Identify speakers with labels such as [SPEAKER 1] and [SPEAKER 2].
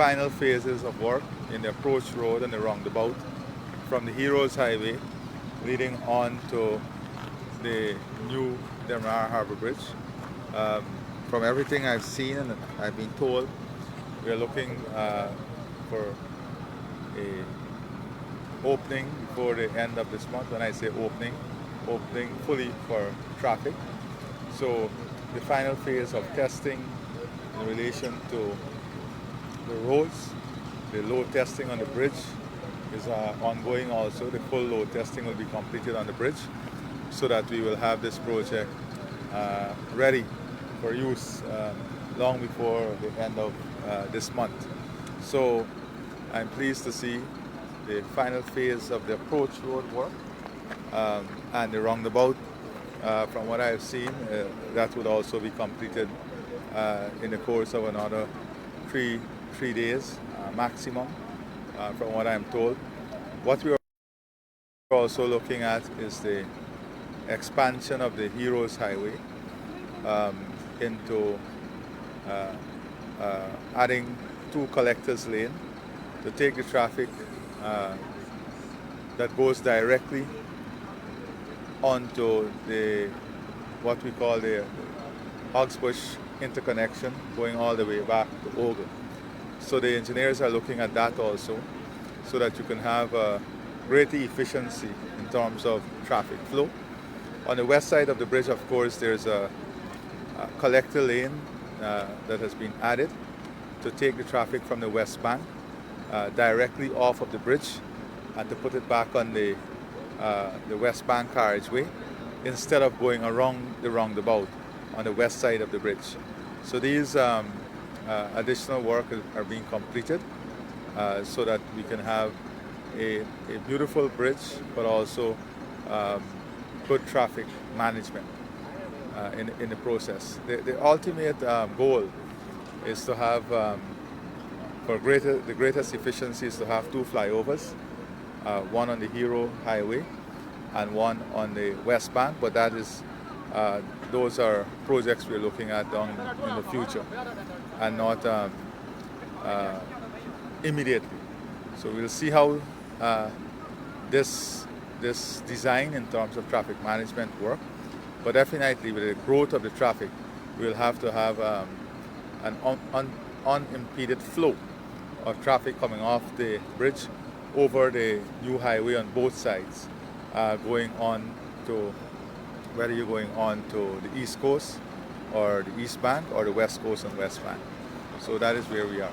[SPEAKER 1] final phases of work in the approach road and the roundabout from the Heroes Highway leading on to the new Demerara Harbor Bridge. From everything I've seen and I've been told, we're looking for a opening before the end of this month. When I say opening fully for traffic. So the final phase of testing in relation to the roads, the load testing on the bridge is ongoing also. The full load testing will be completed on the bridge so that we will have this project ready for use long before the end of this month. So I'm pleased to see the final phase of the approach road work and the roundabout. From what I've seen, that would also be completed in the course of another three days maximum, from what I'm told. What we are also looking at is the expansion of the Heroes Highway into adding 2 collectors lane to take the traffic that goes directly onto the what we call the Oxbush interconnection going all the way back to Ogle. So the engineers are looking at that also so that you can have greater efficiency in terms of traffic flow. On the west side of the bridge, of course, there's a collector lane that has been added to take the traffic from the west bank directly off of the bridge and to put it back on the west bank carriageway instead of going around the roundabout on the west side of the bridge. So these additional work are being completed so that we can have a beautiful bridge, but also good traffic management in the process. The ultimate goal is to have, for the greatest efficiency is to have 2 flyovers, one on the Hero Highway and one on the West Bank, but that is, those are projects we're looking at down in the future and not immediately. So we'll see how this design in terms of traffic management work, but definitely with the growth of the traffic, we'll have to have an unimpeded flow of traffic coming off the bridge over the new highway on both sides, going on to, whether you're going on to the east coast or the east bank or the west coast and west bank. So that is where we are.